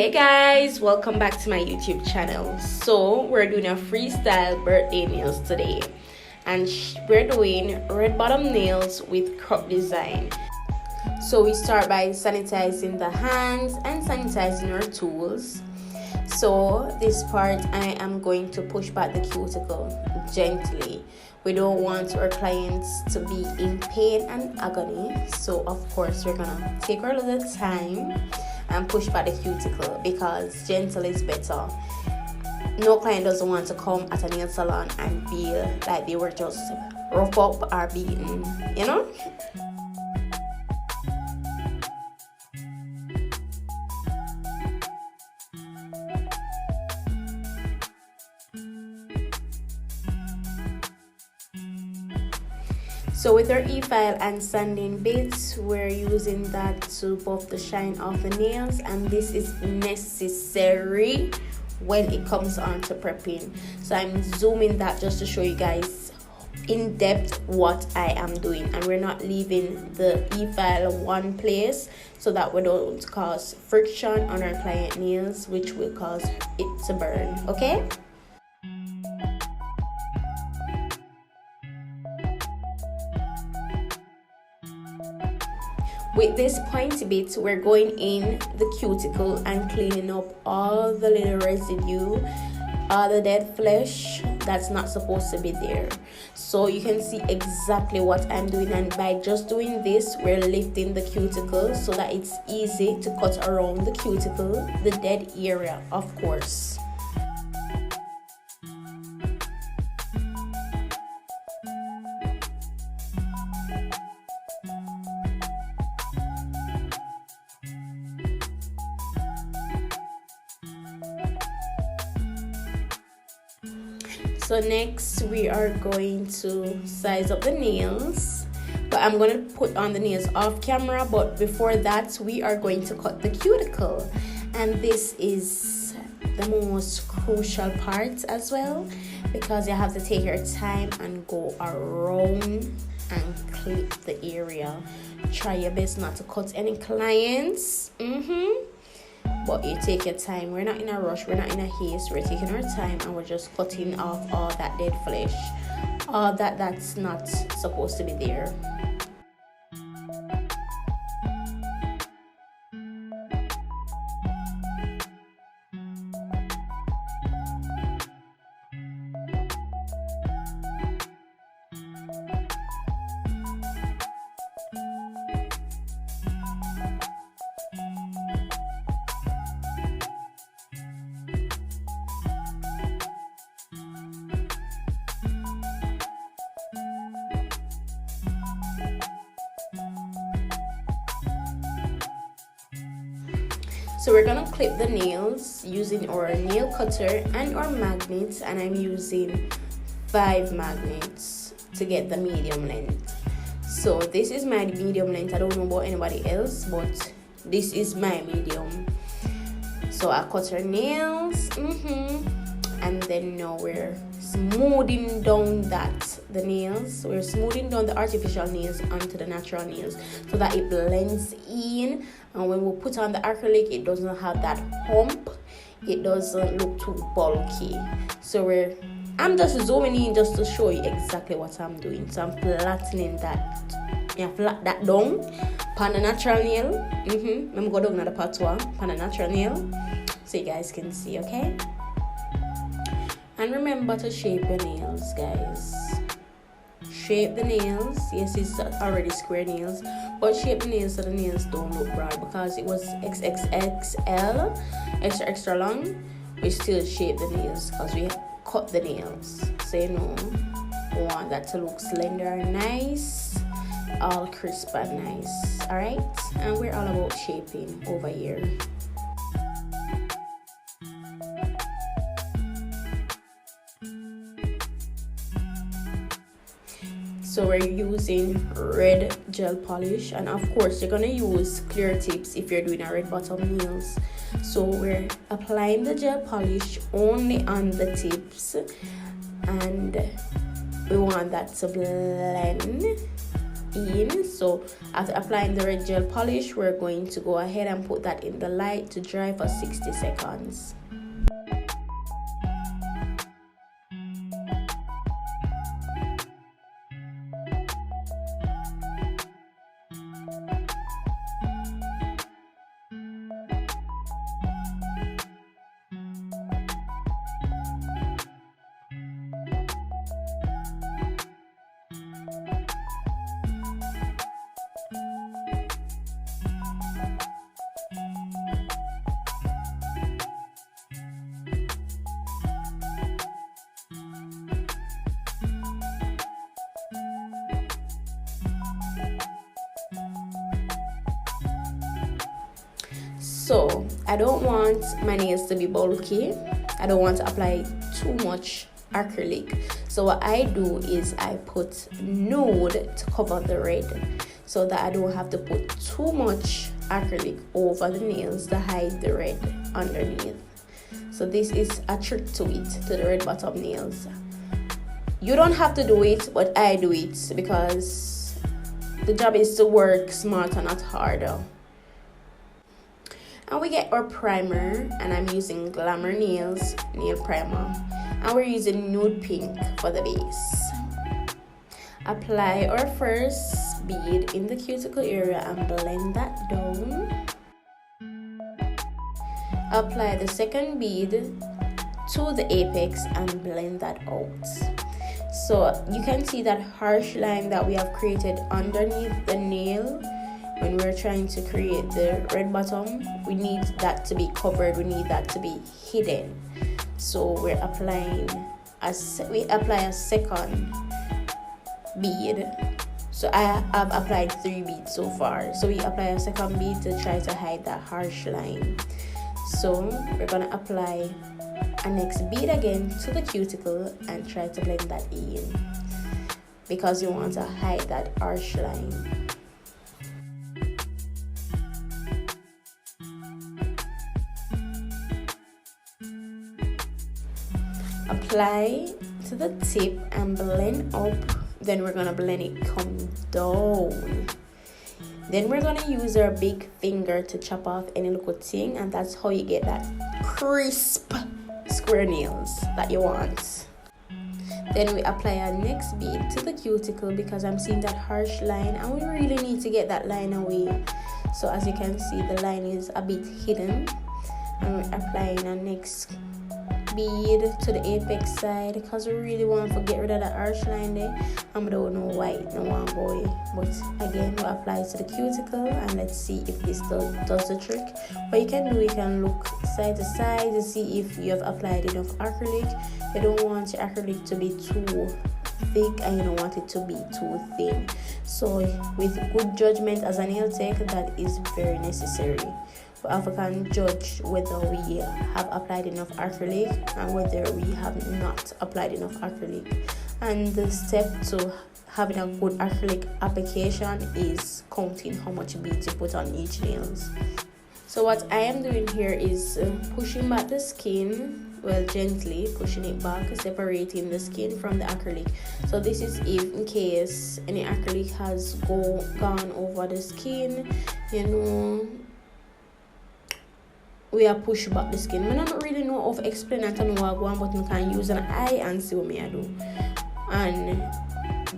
Hey guys, welcome back to my YouTube channel. So we're doing a freestyle birthday nails today, and we're doing red bottom nails with croc design. So we start by sanitizing the hands and sanitizing our tools. So this part I am going to push back the cuticle gently. We don't want our clients to be in pain and agony, so of course we're gonna take our little time and push back the cuticle because gentle is better. No client doesn't want to come at a nail salon and feel like they were just rough up or beaten, you know? So with our e-file and sanding bits, we're using that to buff the shine off the nails, and this is necessary when it comes on to prepping. So I'm zooming that just to show you guys in depth what I am doing, and we're not leaving the e-file one place so that we don't cause friction on our client nails, which will cause it to burn. Okay? With this pointy bit, we're going in the cuticle and cleaning up all the little residue, all the dead flesh that's not supposed to be there. So you can see exactly what I'm doing, and by just doing this, we're lifting the cuticle so that it's easy to cut around the cuticle, the dead area, of course. So next we are going to size up the nails, but I'm going to put on the nails off camera. But before that, we are going to cut the cuticle, and this is the most crucial part as well, because you have to take your time and go around and clip the area. Try your best not to cut any clients. But you take your time. We're not in a rush, we're not in a haste, we're taking our time, and we're just cutting off all that dead flesh, all that's not supposed to be there. So we're gonna clip the nails using our nail cutter and our magnets, and I'm using 5 magnets to get the medium length. So this is my medium length. I don't know about anybody else, but this is my medium. So I cut our nails, and then now we're smoothing down the nails. We're smoothing down the artificial nails onto the natural nails so that it blends in, and when we put on the acrylic, it doesn't have that hump, it doesn't look too bulky. So I'm just zooming in just to show you exactly what I'm doing. So I'm flattening flat that down on the natural nail. I'm going down to the patois on the natural nail so you guys can see, okay? And remember to shape your nails, guys. Shape the nails. Yes, it's already square nails, but shape the nails so the nails don't look broad, because it was XXXL, extra long. We still shape the nails because we cut the nails. So you know, we want that to look slender and nice, all crisp and nice. Alright, and we're all about shaping over here. So we're using red gel polish, and of course you're gonna use clear tips if you're doing a red bottom nails. So we're applying the gel polish only on the tips, and we want that to blend in. So after applying the red gel polish, we're going to go ahead and put that in the light to dry for 60 seconds. So I don't want my nails to be bulky. I don't want to apply too much acrylic. So what I do is I put nude to cover the red, so that I don't have to put too much acrylic over the nails to hide the red underneath. So this is a trick to it, to the red bottom nails. You don't have to do it, but I do it because the job is to work smarter, not harder. And we get our primer, and I'm using Glamour Nails nail primer, and we're using nude pink for the base. Apply our first bead in the cuticle area and blend that down. Apply the second bead to the apex and blend that out. So you can see that harsh line that we have created underneath the nail. When we're trying to create the red bottom, we need that to be covered, we need that to be hidden. So we're applying we apply a second bead. So I have applied 3 beads so far. So we apply a second bead to try to hide that harsh line. So we're gonna apply a next bead again to the cuticle and try to blend that in, because you want to hide that harsh line. Apply to the tip and blend up. Then we're gonna blend it come down. Then we're gonna use our big finger to chop off any little thing, and that's how you get that crisp square nails that you want. Then we apply our next bead to the cuticle, because I'm seeing that harsh line and we really need to get that line away. So as you can see, the line is a bit hidden, and we're applying our next bead to the apex side, because we really want to get rid of that harsh line there. I don't know why it don't want to go away, but again, we apply it to the cuticle, and let's see if this does the trick. What you can do, you can look side to side to see if you have applied enough acrylic. You don't want your acrylic to be too thick, and you don't want it to be too thin. So with good judgment as a nail tech, that is very necessary. I can judge whether we have applied enough acrylic and whether we have not applied enough acrylic. And the step to having a good acrylic application is counting how much beads you put on each nails. So what I am doing here is pushing back the skin, well, gently pushing it back, separating the skin from the acrylic. So this is if in case any acrylic has gone over the skin, we are push back the skin. I don't really know how to explain that, and what I want, but I can use an eye and see what I do. And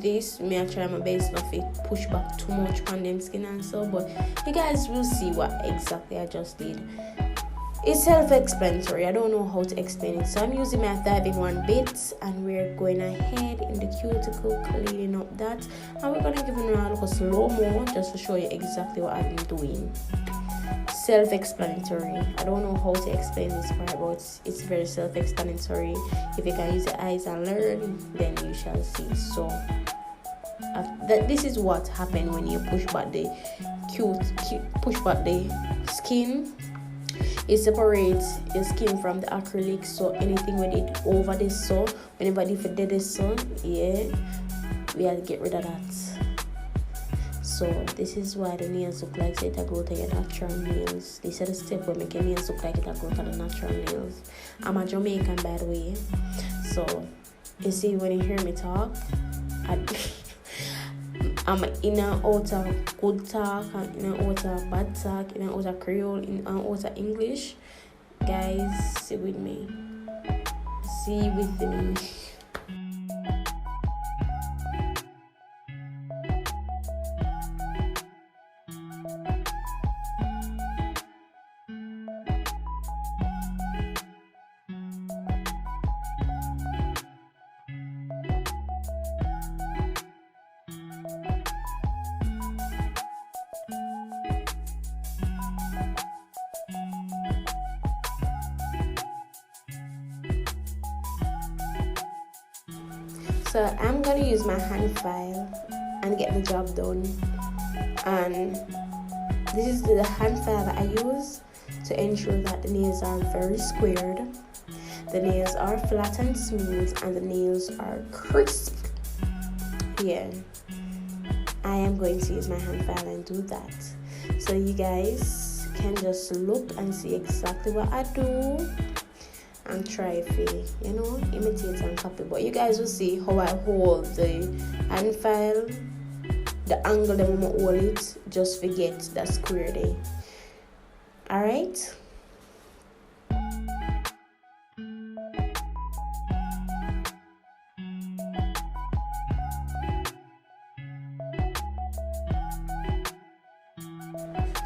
this, I try my best not to push back too much on them skin and so, but you guys will see what exactly I just did. It's self-explanatory. I don't know how to explain it. So I'm using my 5-in-1 bits, and we're going ahead in the cuticle, cleaning up that, and we're gonna give it a little slow-mo just to show you exactly what I've been doing. Self-explanatory. I don't know how to explain this part, but it's very self-explanatory. If you can use your eyes and learn, then you shall see. So this is what happened when you push back the push back the skin. It separates your skin from the acrylic. So anything we did over this, so whenever if you did this, so yeah, we have to get rid of that. So this is why the nails look like it grow to your natural nails. This is the step where make your nails look like it grow to the natural nails. I'm a Jamaican, by the way. inner outer good talk and inner outer bad talk, inner outer Creole, inner outer English. Guys, see with me. See with me. So I'm gonna use my hand file and get the job done. And this is the hand file that I use to ensure that the nails are very squared, the nails are flat and smooth, and the nails are crisp. Yeah, I am going to use my hand file and do that. So you guys can just look and see exactly what I do and try to, imitate and copy. But you guys will see how I hold the hand file, the angle that I'm gonna hold it, just forget that square there. Alright?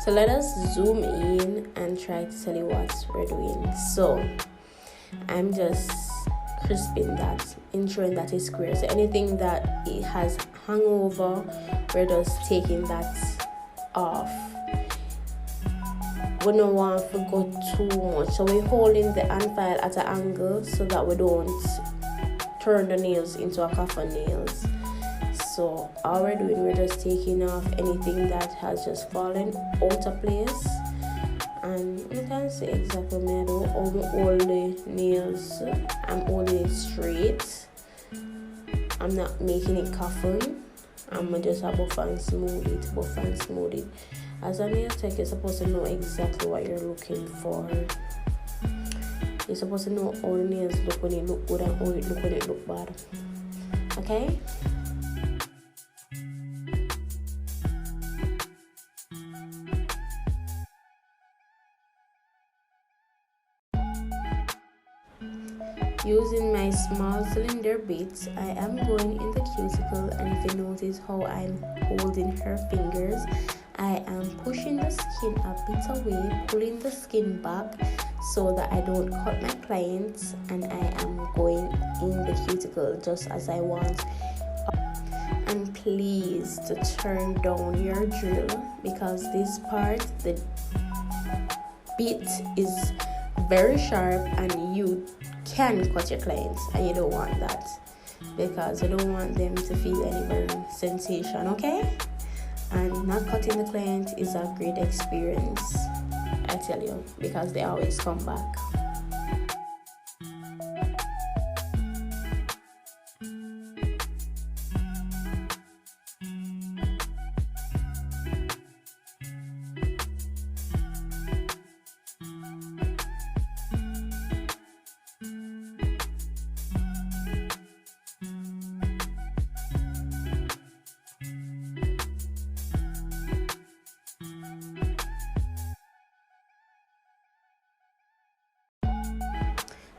So let us zoom in and try to tell you what we're doing. So I'm just crisping that, ensuring that it's square. So anything that it has hung over, we're just taking that off. We don't want to go too much, so we're holding the hand file at an angle so that we don't turn the nails into a coffin nails. So all we're doing, we're just taking off anything that has just fallen out of place. And you can see exactly what I do. All the nails, I'm holding it straight. I'm not making it coffin. I'm just a buff and smooth it. As a nail tech, you're supposed to know exactly what you're looking for. You're supposed to know how the nails look when it look good and how it look when it look bad. Okay? Using my small cylinder bits, I am going in the cuticle, and if you notice how I'm holding her fingers, I am pushing the skin a bit away, pulling the skin back so that I don't cut my clients, and I am going in the cuticle just as I want. And please to turn down your drill, because this part, the bit is very sharp and you can cut your clients, and you don't want that because you don't want them to feel any burn sensation, okay? And not cutting the client is a great experience, I tell you, because they always come back.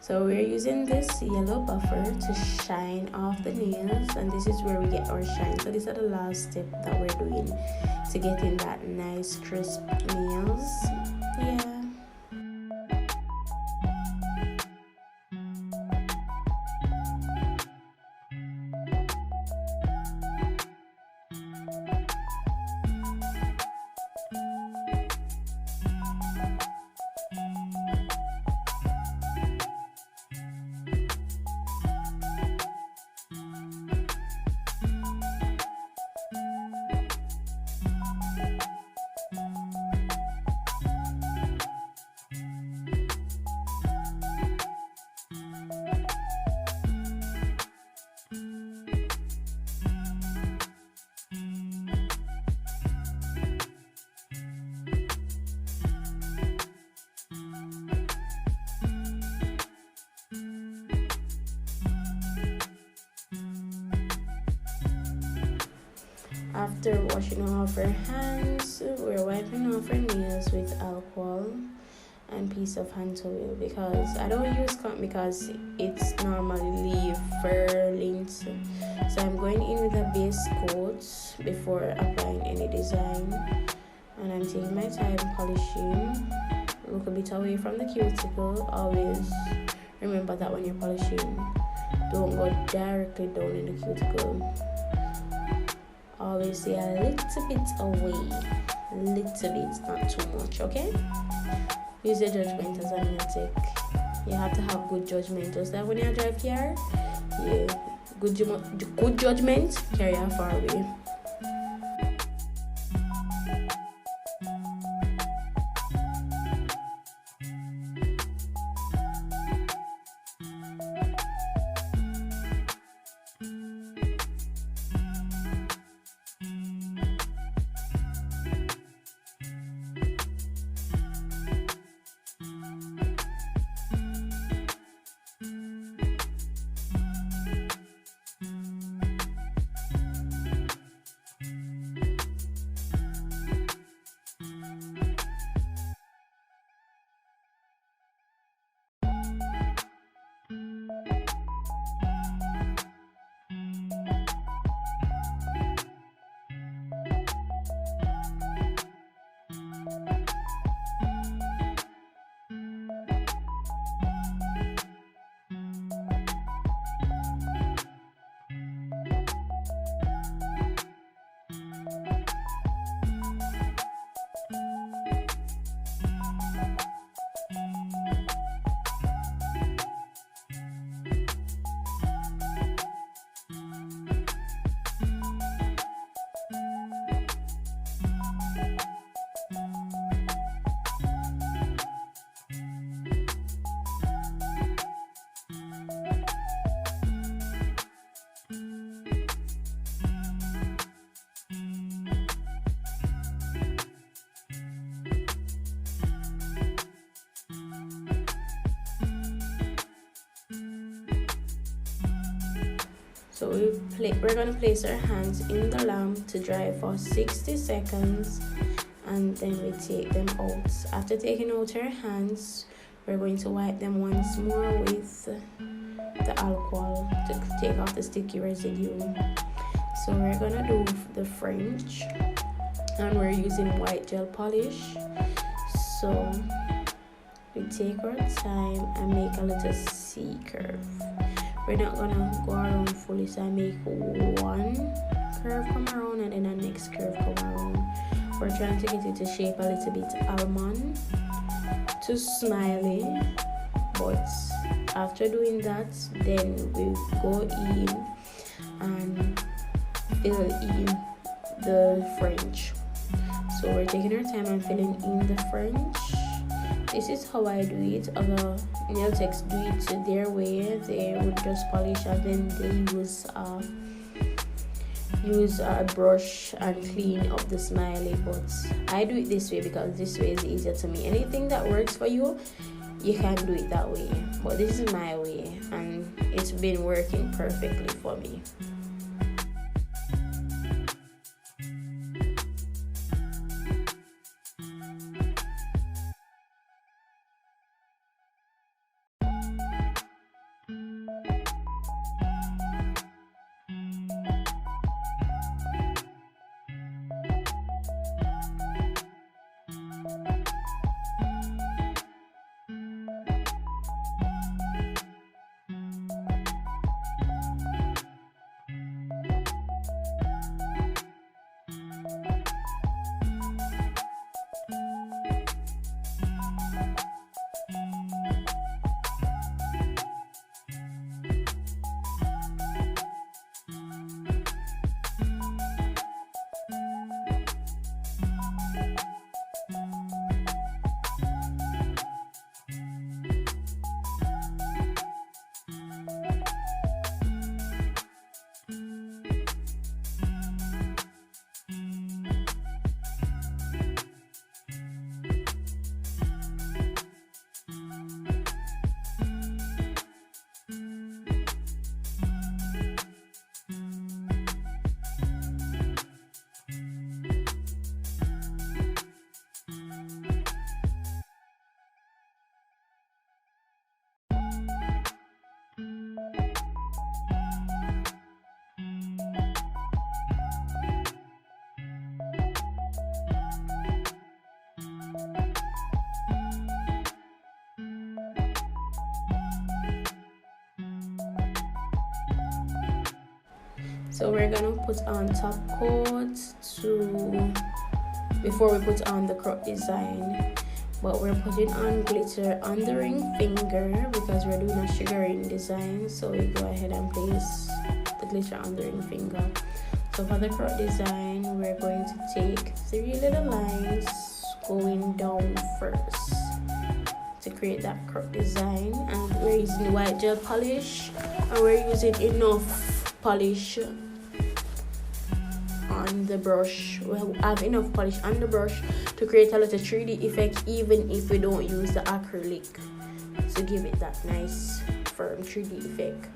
So we're using this yellow buffer to shine off the nails, and this is where we get our shine. So these are the last step that we're doing to getting that nice crisp nails. Yeah. after washing off our hands, we're wiping off our nails with alcohol and piece of hand towel, because I don't use cotton because it's normally leave fur lint. So I'm going in with a base coat before applying any design, and I'm taking my time polishing. Look a bit away from the cuticle. Always remember that when you're polishing, don't go directly down in the cuticle. Always stay a little bit away, little bit, not too much, okay? Use your judgment as a nail tech. You have to have good judgment. Just like when you drive here, yeah, good judgment carry you far away. So we're going to place our hands in the lamp to dry for 60 seconds, and then we take them out. After taking out our hands, we're going to wipe them once more with the alcohol to take off the sticky residue. So we're going to do the French, and we're using white gel polish. So we take our time and make a little C curve. We're not gonna go around fully, so I make one curve come around and then the next curve come around. We're trying to get it to shape a little bit almond to smiley, but after doing that, then we go in and fill in the French. So we're taking our time and filling in the French. This is how I do it. Other nail techs do it their way. They would just polish and then they use a brush and clean up the smiley. But I do it this way because this way is easier to me. Anything that works for you, you can do it that way. But this is my way, and it's been working perfectly for me. So we're gonna put on top coat before we put on the croc design, but we're putting on glitter on the ring finger because we're doing a sugar ring design. So we go ahead and place the glitter on the ring finger. So for the croc design, we're going to take 3 little lines going down first to create that croc design, and we're using white gel polish, and we're using enough polish on the brush. We'll have enough polish on the brush to create a little 3D effect, even if we don't use the acrylic, to give it that nice firm 3D effect.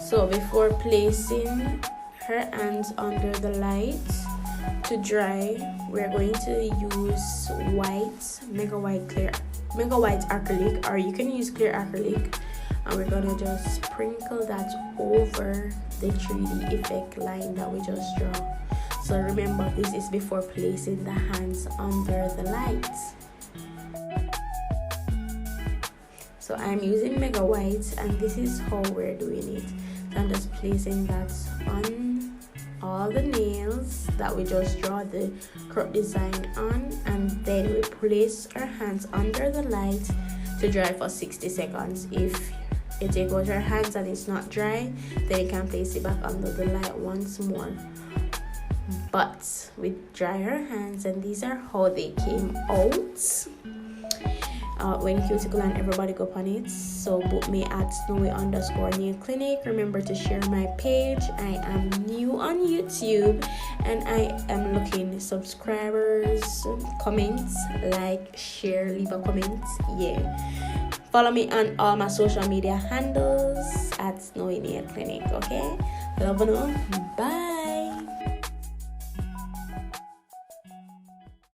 So before placing her hands under the light to dry, we're going to use mega white acrylic, or you can use clear acrylic, and we're gonna just sprinkle that over the 3D effect line that we just draw. So remember, this is before placing the hands under the light. So I'm using mega white, and this is how we're doing it. So I'm just placing that on all the nails that we just draw the croc design on, and then we place our hands under the light to dry for 60 seconds. If you take out your hands and it's not dry, then you can place it back under the light once more. But we dry our hands, and these are how they came out when Cuticle and everybody go on it. So book me at snowy_nail_clinic. Remember to share my page. I am new on YouTube, and I am looking subscribers, comments, like, share, leave a comment. Yeah, follow me on all my social media handles at Snowy Nail Clinic. Okay, love you. Bye.